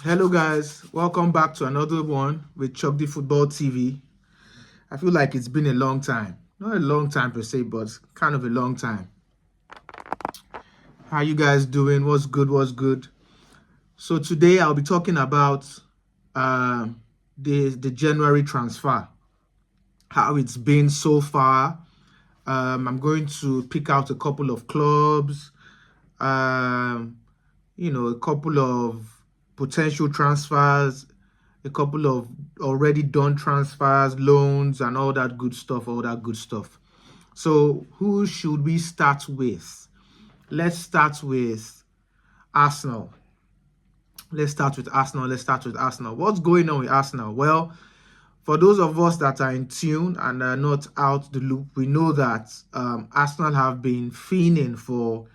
Hello guys, welcome back to another one with Chuck the Football TV. I feel like it's been a long time. Not a long time per se, but kind of a long time. How you guys doing? What's good? What's good? So today I'll be talking about uh, the January transfer, how it's been so far. I'm going to pick out a couple of clubs, um, a couple of potential transfers, a couple of already done transfers, loans, and all that good stuff, So who should we start with? Let's start with Arsenal. Let's start with Arsenal. What's going on with Arsenal? Well, for those of us that are in tune and are not out the loop, we know that Arsenal have been fiending for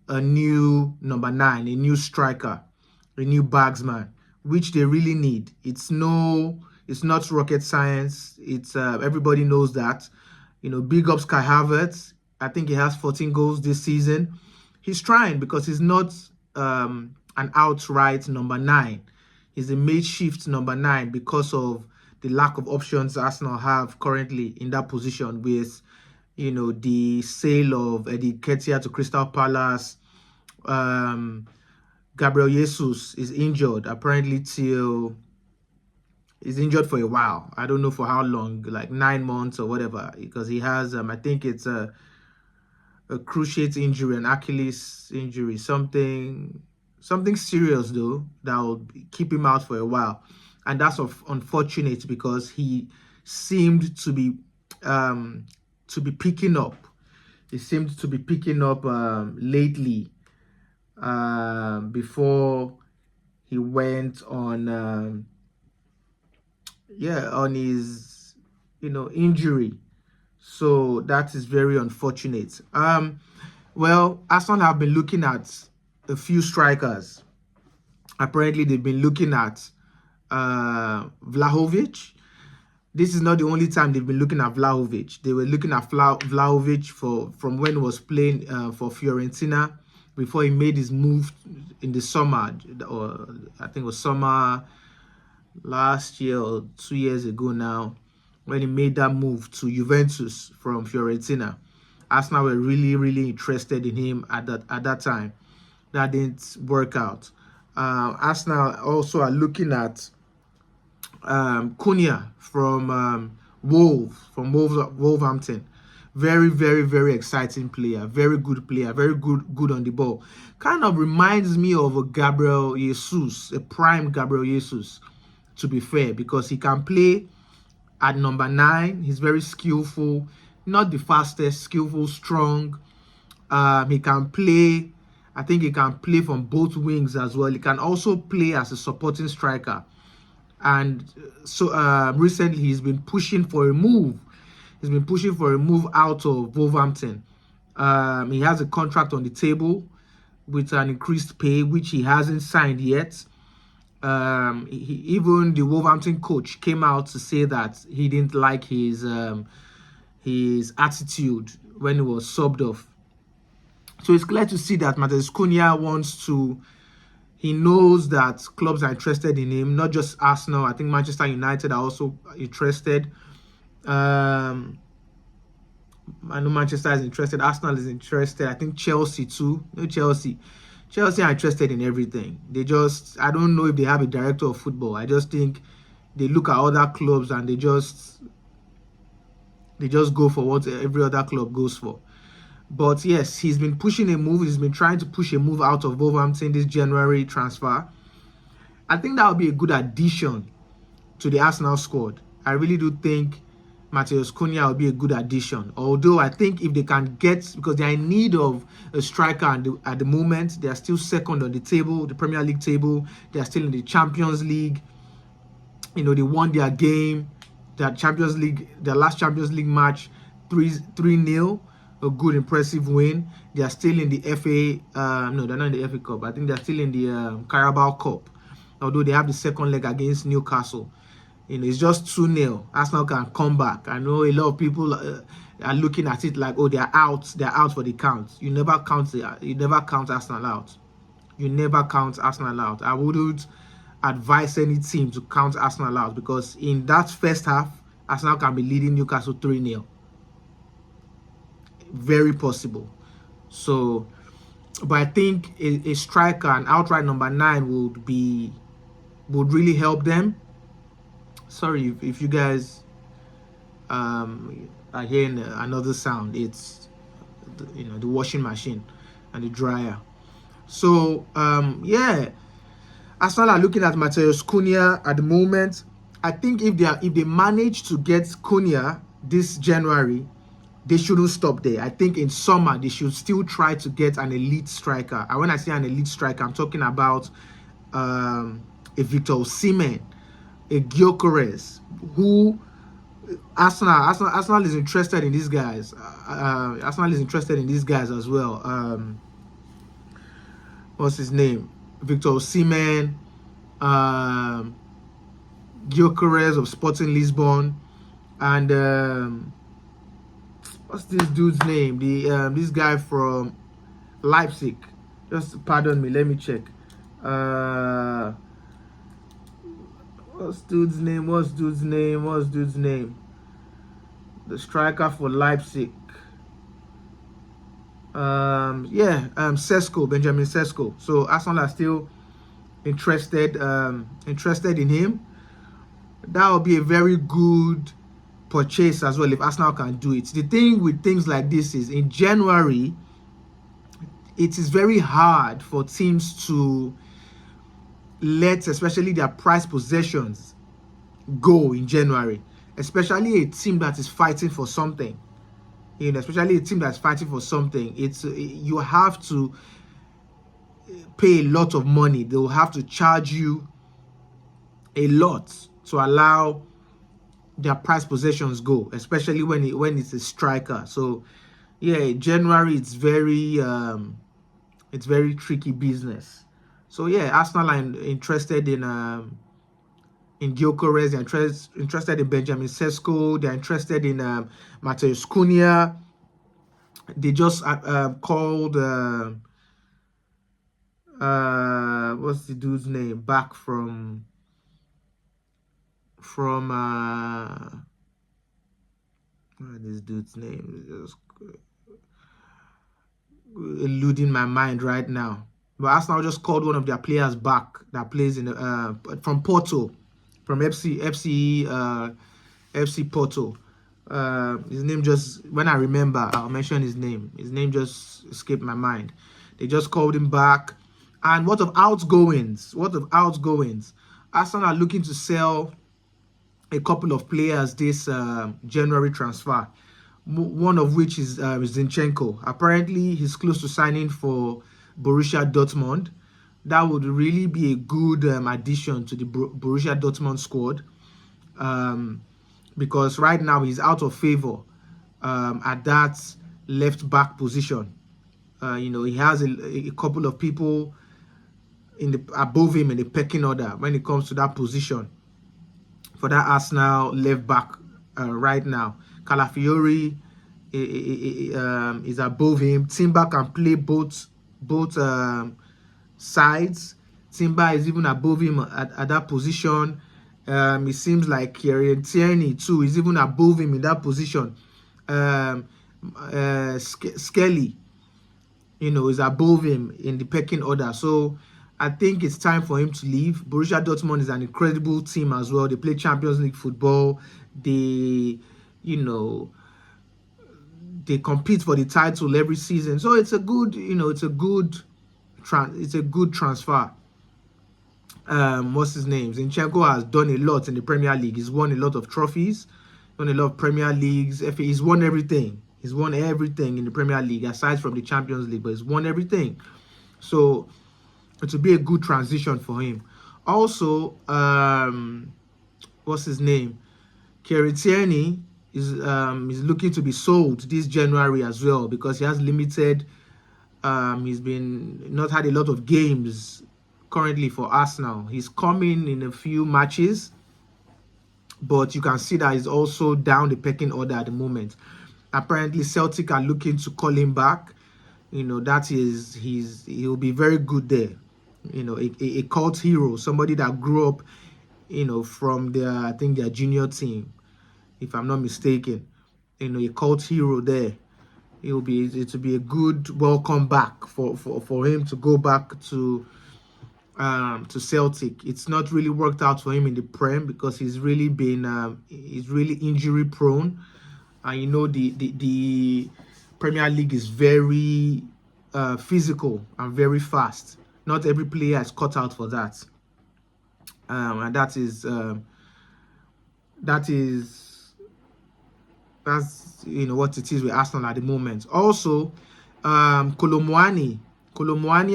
a new number 9, a new striker, a new bagsman, which they really need. It's not rocket science. It's everybody knows that. Big up Kai Havertz. I think he has 14 goals this season. He's trying because he's not an outright number 9. He's a makeshift number 9 because of the lack of options Arsenal have currently in that position with, the sale of Eddie Nketiah to Crystal Palace. Gabriel Jesus is injured apparently till he's injured for a while. I don't know for how long, like 9 months or whatever, because he has I think it's a cruciate injury, an Achilles injury, something serious though that will keep him out for a while, and that's unfortunate because he seemed to be picking up. He seemed to be picking up lately. Before he went on on his injury, so that is very unfortunate. Well, Arsenal have been looking at a few strikers. Apparently they've been looking at Vlahovic. This is not the only time they've been looking at Vlahovic. They were looking at Vlahovic from when he was playing for Fiorentina, before he made his move in the summer, or I think it was summer last year or 2 years ago now, when he made that move to Juventus from Fiorentina. Arsenal were really, really interested in him at that time. That didn't work out. Arsenal also are looking at Cunha from Wolverhampton. Very, very, very exciting player. Very good player. Very good on the ball. Kind of reminds me of a Gabriel Jesus, a prime Gabriel Jesus, to be fair, because he can play at number 9. He's very skillful. Not the fastest, skillful, strong. He can play. I think he can play from both wings as well. He can also play as a supporting striker. And so recently he's been pushing for a move. He's been pushing for a move out of Wolverhampton. He has a contract on the table with an increased pay, which he hasn't signed yet. Even the Wolverhampton coach came out to say that he didn't like his attitude when he was subbed off. So it's clear to see that Matheus Cunha he knows that clubs are interested in him, not just Arsenal. I think Manchester United are also interested. I know Manchester is interested. Arsenal is interested. I think Chelsea too. No, Chelsea are interested in everything. I don't know if they have a director of football. I just think they look at other clubs and they just go for what every other club goes for. But yes, he's been pushing a move. He's been trying to push a move out of Wolverhampton this January transfer. I think that would be a good addition to the Arsenal squad. I really do think Matheus Cunha will be a good addition. Although I think if they can get, because they are in need of a striker at the moment, they are still second on the table, the Premier League table. They are still in the Champions League. They won their game, their last Champions League match, 3-0. A good, impressive win. They are still in the FA. No, they're not in the FA Cup. I think they're still in the Carabao Cup. Although they have the second leg against Newcastle. It's just 2-0. Arsenal can come back. I know a lot of people are looking at it like, oh, they're out for the count. You never count Arsenal out. You never count Arsenal out. I wouldn't advise any team to count Arsenal out, because in that first half, Arsenal can be leading Newcastle 3-0. Very possible. So, but I think a striker, an outright number 9, would really help them. Sorry if you guys are hearing another sound. It's the washing machine and the dryer. So yeah, Arsenal are looking at Matheus Cunha at the moment. I think if they manage to get Cunha this January, they shouldn't stop there. I think in summer they should still try to get an elite striker. And when I say an elite striker, I'm talking about a Victor Osimhen, a Gyökeres, who Arsenal is interested in these guys. Arsenal is interested in these guys as well. What's his name? Victor Osimhen, Gyökeres of Sporting Lisbon, and what's this dude's name? This guy from Leipzig. Just pardon me. Let me check. What's dude's name? The striker for Leipzig. Sesko, Benjamin Sesko. So Arsenal are still interested in him. That will be a very good purchase as well if Arsenal can do it. The thing with things like this is, in January, it is very hard for teams to let especially their prize possessions go in January, especially a team that is fighting for something. Especially a team that's fighting for something. You have to pay a lot of money. They will have to charge you a lot to allow their prize possessions go, especially when it's a striker. So yeah, January it's very tricky business. So yeah, Arsenal are interested in Gyökeres, they're interested in Benjamin Sesko, they're interested in Matheus Cunha. They just called what's the dude's name back from this dude's name is just eluding my mind right now. But Arsenal just called one of their players back that plays in from Porto, from FC Porto. His name just, when I remember, I'll mention his name. His name just escaped my mind. They just called him back. And what of outgoings? Arsenal are looking to sell a couple of players this January transfer. One of which is Zinchenko. Apparently, he's close to signing for Borussia Dortmund. That would really be a good addition to the Borussia Dortmund squad, because right now he's out of favor at that left back position. He has a couple of people above him in the pecking order when it comes to that position for that Arsenal left back right now. Calafiori is above him. Timber can play both sides. Timber is even above him at that position. It seems like Tierney too is even above him in that position. Skelly, is above him in the pecking order. So I think it's time for him to leave. Borussia Dortmund is an incredible team as well. They play Champions League football. They compete for the title every season. So it's a good, transfer. What's his name? Zinchenko has done a lot in the Premier League. He's won a lot of trophies, won a lot of Premier Leagues. He's won everything. He's won everything in the Premier League, aside from the Champions League, but he's won everything. So it will be a good transition for him. Also, what's his name? Tierney is looking to be sold this January as well, because he has limited. He's not had a lot of games currently for Arsenal. He's coming in a few matches, but you can see that he's also down the pecking order at the moment. Apparently, Celtic are looking to call him back. He'll be very good there. a cult hero, somebody that grew up, from their, I think, their junior team, if I'm not mistaken. A cult hero there. It will be a good welcome back for him to go back to Celtic. It's not really worked out for him in the Prem because he's really injury prone, and the Premier League is very physical and very fast. Not every player is cut out for that, and that's what it is with Arsenal at the moment. Also, Kolo Muani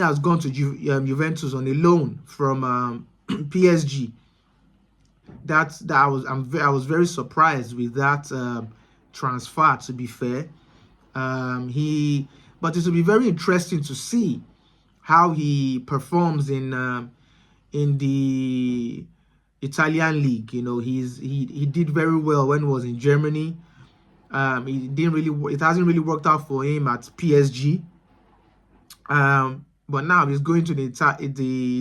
has gone to Juventus on a loan from PSG. I was very surprised with that transfer, to be fair. But it will be very interesting to see how he performs in the Italian league. He did very well when he was in Germany. It hasn't really worked out for him at PSG. But now he's going to the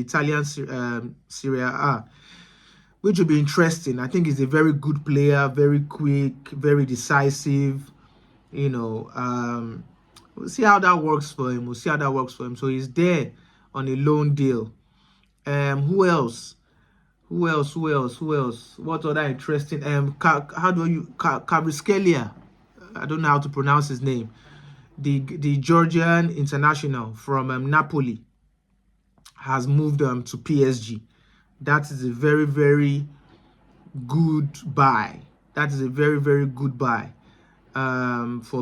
Italian Serie A, which will be interesting. I think he's a very good player, very quick, very decisive. We'll see how that works for him. So he's there on a loan deal. Who else? What other interesting? Kvaratskhelia. I don't know how to pronounce his name. The Georgian international from Napoli has moved to PSG. That is a very, very good buy. For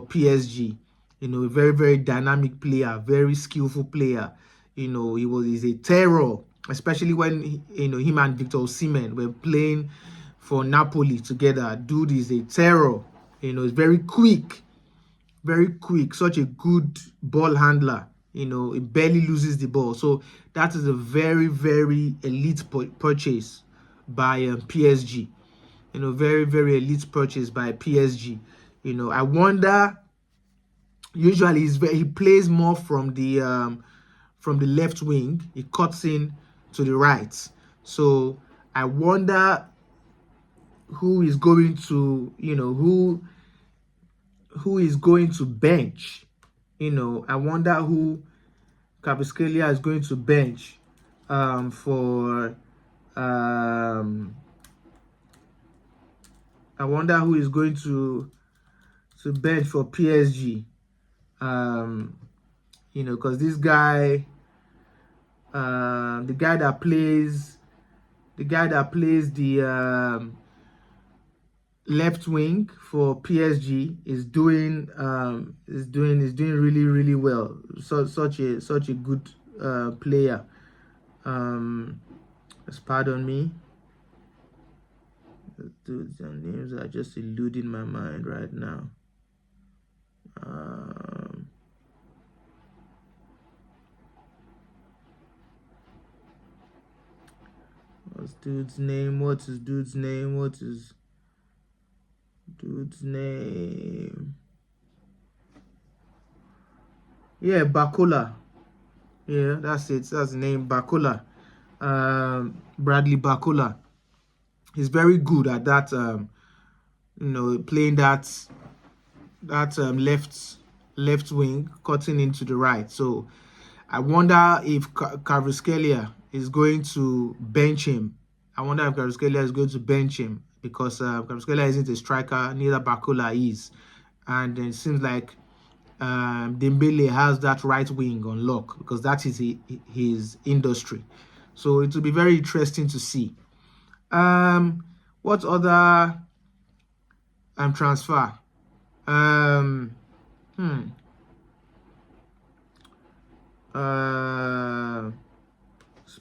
PSG. A very, very dynamic player, very skillful player. He's a terror, especially when him and Victor Osimhen were playing for Napoli together. Dude is a terror. He's very quick, such a good ball handler. He barely loses the ball. So that is a very, very elite purchase by PSG. Very, very elite purchase by PSG. I wonder. Usually, he plays more from the left wing. He cuts in to the right. So I wonder who is going to, who is going to bench. I wonder who Kvaratskhelia is going to bench for. I wonder who is going to bench for PSG. Because this guy, the guy that plays the left wing for PSG is doing really, really well. Such a good player. Pardon me. Dudes and names are just eluding my mind right now. What's dude's name? Yeah, Bakola. Yeah, that's it. That's the name, Bakola. Bradley Bakola. He's very good at that. Playing that left wing, cutting into the right. So I wonder if Kvaratskhelia is going to bench him. Because Kvaratskhelia isn't a striker, neither Bakola is. And it seems like Dembele has that right wing on lock because that is his industry. So it will be very interesting to see. What other transfer?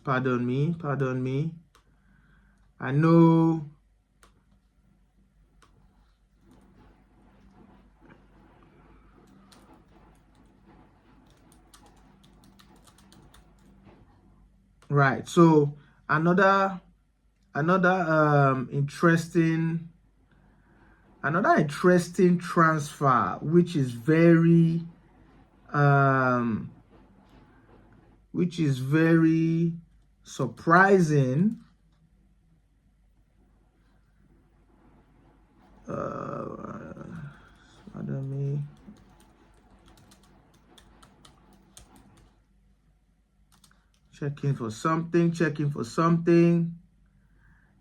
Pardon me. I know. Right. So another interesting transfer, which is very which is very surprising. Pardon me. Checking for something.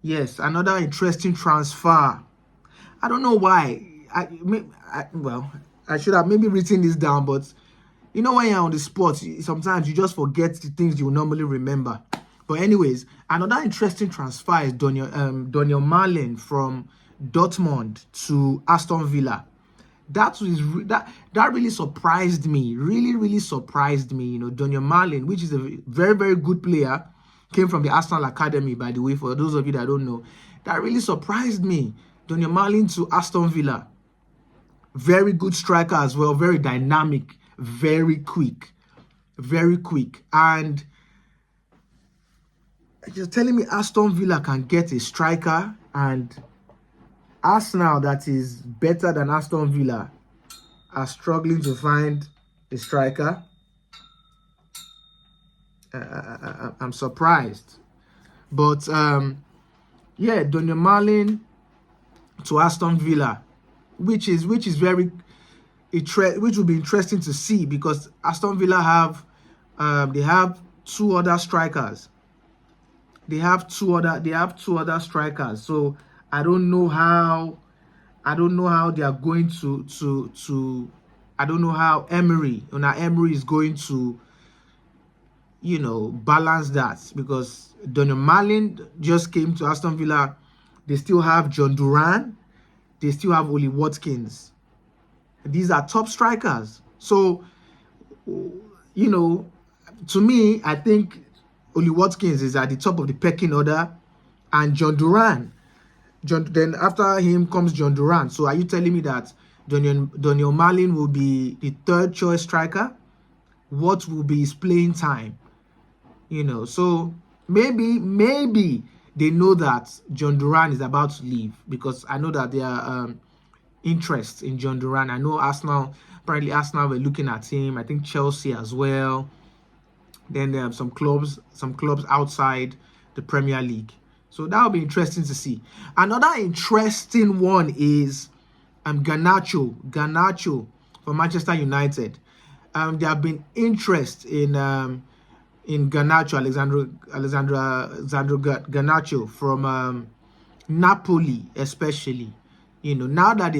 Yes, another interesting transfer. I don't know why. Well, I should have maybe written this down, but you know when you're on the spot, sometimes you just forget the things you normally remember. But anyways, another interesting transfer is Daniel Marlin from Dortmund to Aston Villa. That really surprised me. Really surprised me. Daniel Marlin, which is a very good player, came from the Arsenal Academy, by the way, for those of you that don't know. That really surprised me. Daniel Marlin to Aston Villa. Very good striker as well, very dynamic, very quick. And you're telling me Aston Villa can get a striker, and Arsenal, that is better than Aston Villa, are struggling to find a striker? I'm surprised. But yeah, Daniel Marlin to Aston Villa, which will be interesting to see, because Aston Villa have two other strikers. They have two other strikers. So I don't know how they are going to I don't know how Emery is going to balance that, because Daniel Marlin just came to Aston Villa. They still have John Duran, they still have Oli Watkins. These are top strikers. So to me, I think Oli Watkins is at the top of the pecking order, and John Duran. Then after him comes John Duran. So are you telling me that Daniel Marlin will be the third choice striker? What will be his playing time? So maybe they know that John Duran is about to leave, because I know that there are interest in John Duran. I know apparently Arsenal were looking at him. I think Chelsea as well. Then there are some clubs outside the Premier League. So that will be interesting to see. Another interesting one is Garnacho for Manchester United. There have been interest in Garnacho, Alessandro Garnacho from Napoli, especially. Now that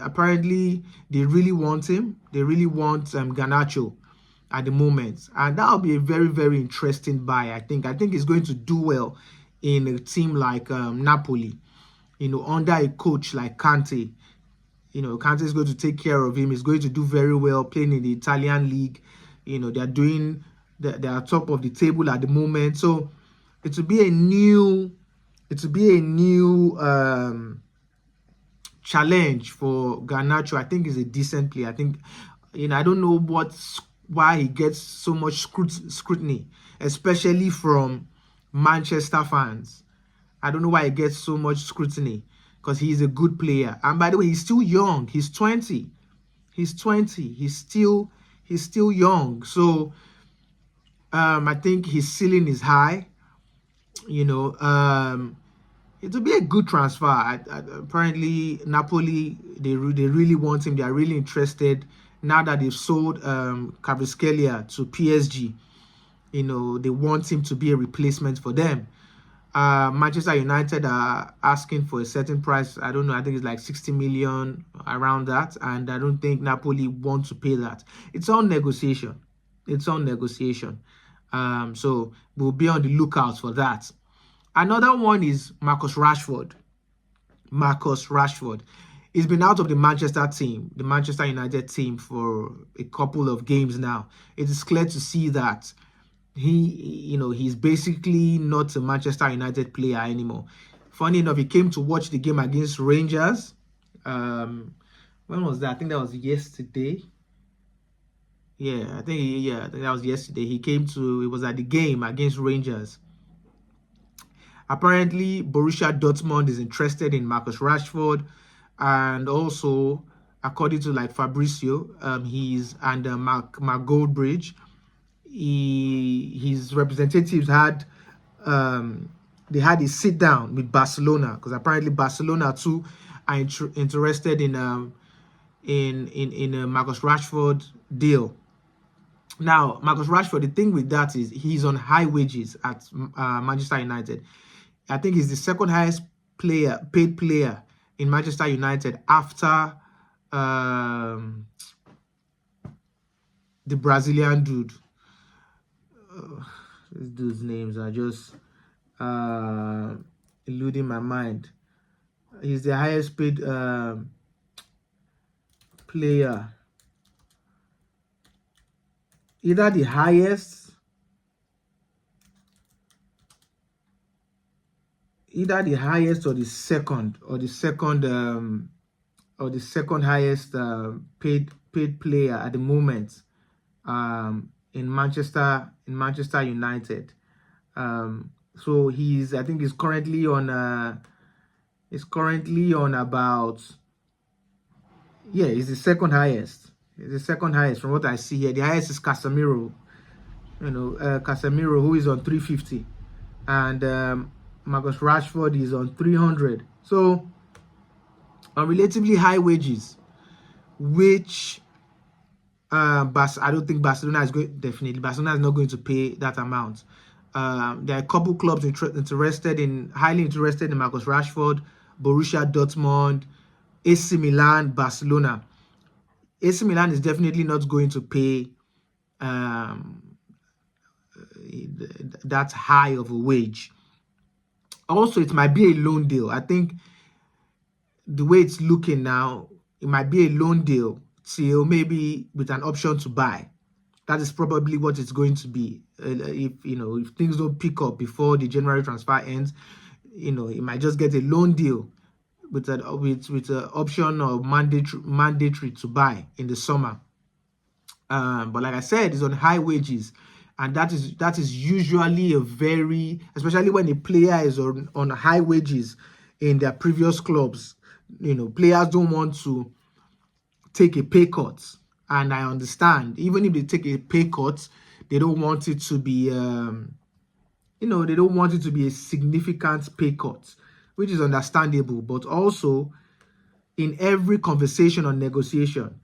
apparently they really want him. They really want Garnacho at the moment, and that'll be a very interesting buy. I think he's going to do well in a team like Napoli, under a coach like Conte. Conte is going to take care of him. He's going to do very well playing in the Italian league. They are top of the table at the moment. So it will be a new challenge for Garnacho. I think he's a decent player. I think, I don't know why he gets so much scrutiny, especially from Manchester fans. I don't know why he gets so much scrutiny, because he's a good player. And by the way, he's still young. He's 20. He's still young. So I think his ceiling is high. It will be a good transfer. Apparently, Napoli, they really want him. They are really interested. Now that they've sold Kvaratskhelia to PSG, they want him to be a replacement for them. Manchester United are asking for a certain price. I don't know. I think it's like 60 million, around that. And I don't think Napoli want to pay that. It's on negotiation. So we'll be on the lookout for that. Another one is Marcus Rashford. He's been out of the Manchester United team for a couple of games now. It is clear to see that he's basically not a Manchester United player anymore. Funny enough, he came to watch the game against Rangers. When was that? I think that was yesterday. I think that was yesterday. It was at the game against Rangers. Apparently, Borussia Dortmund is interested in Marcus Rashford, and also, according to Fabrizio, Mark Goldbridge, his representatives had they had a sit down with Barcelona, because apparently Barcelona too are interested in a Marcus Rashford deal. Now, Marcus Rashford, the thing with that is he's on high wages at Manchester United. I think he's the second highest paid player in Manchester United after the Brazilian dude. These dudes' names are just eluding my mind. He's the highest paid player. Either the highest or the second highest paid player at the moment in Manchester United. So I think he's currently on about, he's the second highest. He's the second highest from what I see here. The highest is Casemiro. Casemiro, who is on 350, and Marcus Rashford is on 300. So on relatively high wages, which I don't think Barcelona is going. Definitely, Barcelona is not going to pay that amount. There are a couple clubs highly interested in Marcus Rashford: Borussia Dortmund, AC Milan, Barcelona. AC Milan is definitely not going to pay that high of a wage. Also, it might be a loan deal. I think the way it's looking now, it might be a loan deal till maybe with an option to buy. That is probably what it's going to be. If things don't pick up before the January transfer ends, it might just get a loan deal with an option or mandatory to buy in the summer. But like I said, it's on high wages, and that is usually especially when a player is on high wages in their previous clubs. Players don't want to take a pay cut, and I understand. Even if they take a pay cut, they don't want it to be they don't want it to be a significant pay cut, which is understandable. But also, in every conversation or negotiation,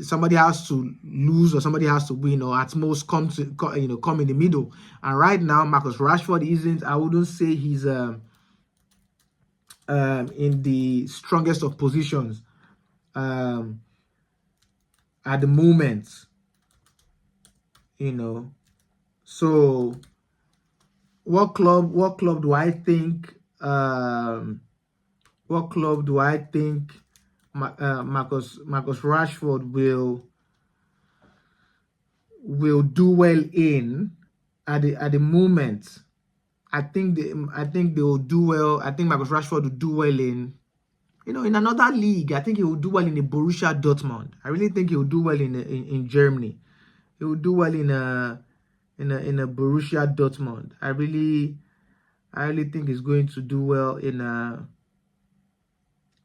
somebody has to lose or somebody has to win, or at most come in the middle. And right now, Marcus Rashford isn't. I wouldn't say he's in the strongest of positions at the moment. So what club do I think Marcus Rashford will do well in at the moment? I think they will do well. I think Marcus Rashford will do well in another league. I think he will do well in the Borussia Dortmund. I really think he will do well in Germany. He will do well in a Borussia Dortmund. I really think he's going to do well in a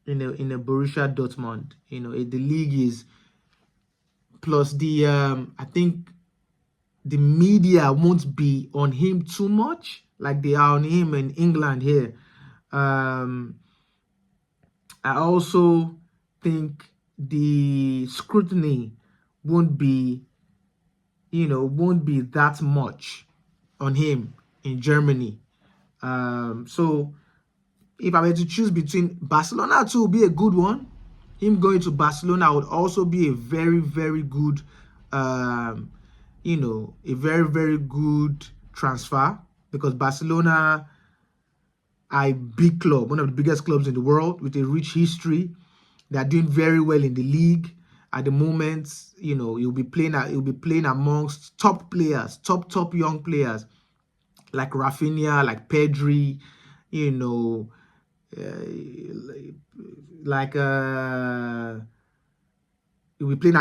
Borussia Dortmund. The league is, plus the I think the media won't be on him too much like they are on him in England here. I also think the scrutiny won't be that much on him in Germany. So if I were to choose between, Barcelona too would be a good one. Him going to Barcelona would also be a very, very good a very, very good transfer, because Barcelona are a big club, one of the biggest clubs in the world with a rich history. They are doing very well in the league at the moment. He'll be playing amongst top players, top young players like Rafinha, like Pedri, like he'll be playing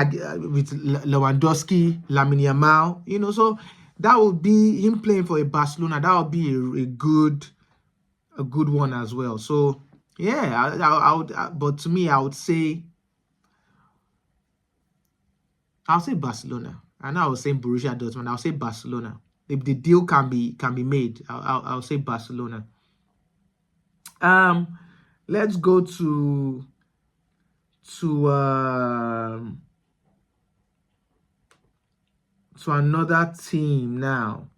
with Lewandowski, Lamine Yamal. So that would be him playing for a Barcelona. That would be a good one as well. So yeah, I would, but to me, I'll say Barcelona. I know I was saying Borussia Dortmund. I'll say Barcelona. If the deal can be made, I'll say Barcelona. Let's go to another team now.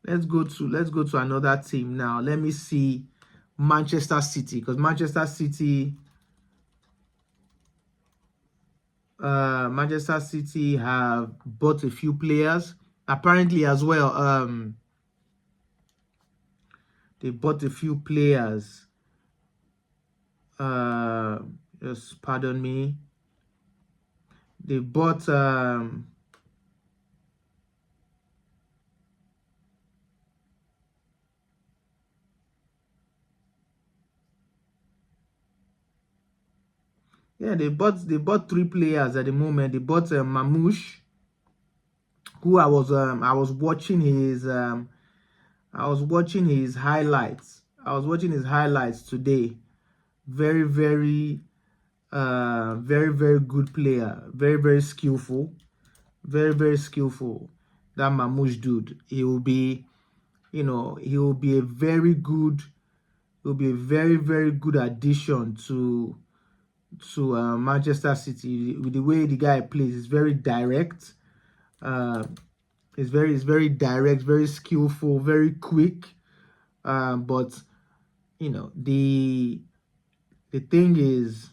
Let's go to another team now. Let me see Manchester City, because Manchester City have bought a few players apparently as well. They bought a few players. Just pardon me. They bought yeah, they bought 3 players at the moment. They bought Mamouche, who I was watching his highlights. I was watching his highlights today. Very, very very good player. Very skillful. Very skillful. That Mamouche dude. He will be a very good. He'll be a very good addition to Manchester City. With the way the guy plays, he's very direct. He's very direct, very skillful, very quick. But the thing is,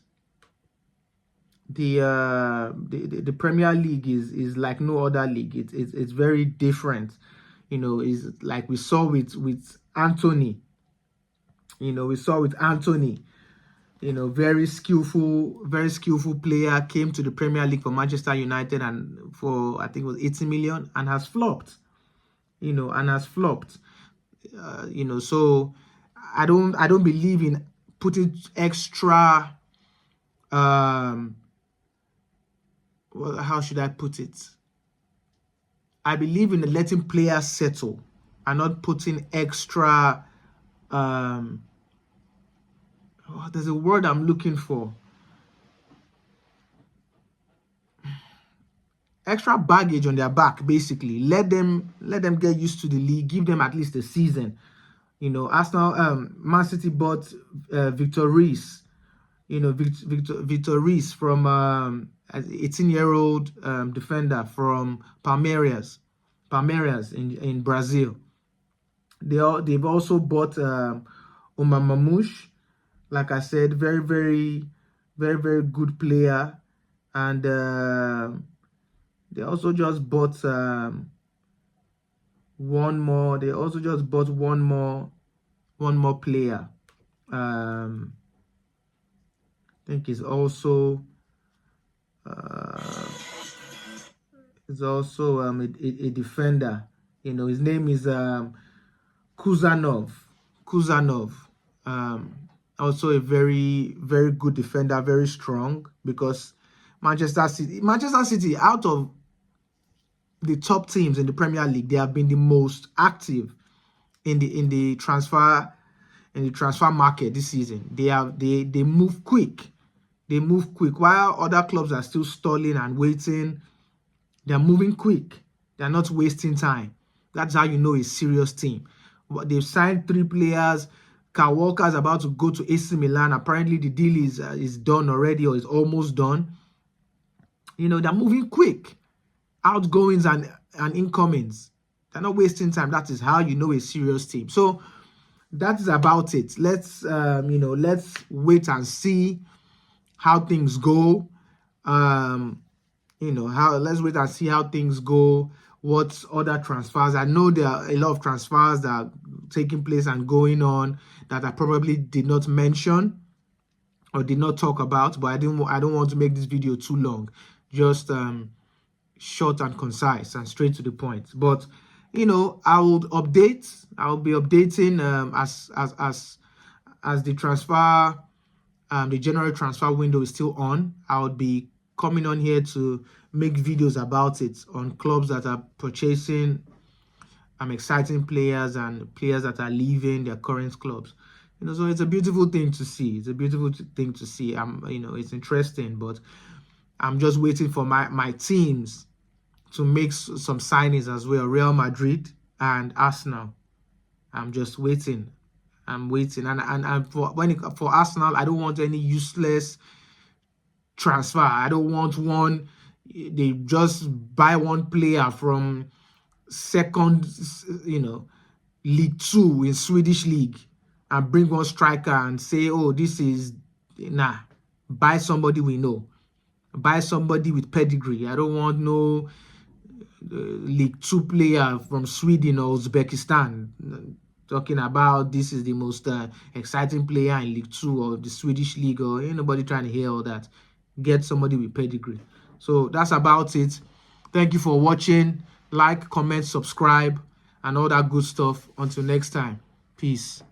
the Premier League is like no other league. It's very different. Is like we saw with Anthony. We saw with Anthony. Very skillful player, came to the Premier League for Manchester United and for, I think it was 80 million, and has flopped. So I don't believe in putting extra well, how should I put it? I believe in letting players settle and not putting extra there's a word I'm looking for. Extra baggage on their back, basically. Let them get used to the league. Give them at least a season. Arsenal, Man City bought Victor Reis. Victor Reis from 18-year-old defender from Palmeiras in Brazil. They've also bought Omar Mamouche. Like I said, very good player, and they also just bought one more. They also just bought one more player. I think he's also a defender. His name is Kuzanov. Also a very good defender, very strong, because Manchester City, out of the top teams in the Premier League, they have been the most active in the transfer market this season. They move quick. While other clubs are still stalling and waiting. They're moving quick. They're not wasting time. That's how you know a serious team. They've signed 3 players. Kyle Walker is about to go to AC Milan. Apparently, the deal is done already, or is almost done. They're moving quick. Outgoings and incomings. They're not wasting time. That is how you know a serious team. So that is about it. Let's wait and see how things go. Let's wait and see how things go. What other transfers? I know there are a lot of transfers that are taking place and going on that I probably did not mention or did not talk about, but I don't want to make this video too long. Just short and concise and straight to the point. But I will update. I'll be updating as the transfer, the January transfer window is still on. I'll be coming on here to make videos about it on clubs that are purchasing exciting players and players that are leaving their current clubs. So it's a beautiful thing to see. It's interesting, but I'm just waiting for my teams to make some signings as well. Real Madrid and Arsenal. I'm just waiting. I'm waiting. And for Arsenal, I don't want any useless transfer. I don't want one. They just buy one player from second, League Two in Swedish league and bring one striker and say, oh, this is nah. Buy somebody we know. Buy somebody with pedigree. I don't want no League Two player from Sweden or Uzbekistan talking about this is the most exciting player in League Two or the Swedish league, or ain't nobody trying to hear all that. Get somebody with pedigree. So that's about it. Thank you for watching. Like, comment, subscribe, and all that good stuff. Until next time. Peace.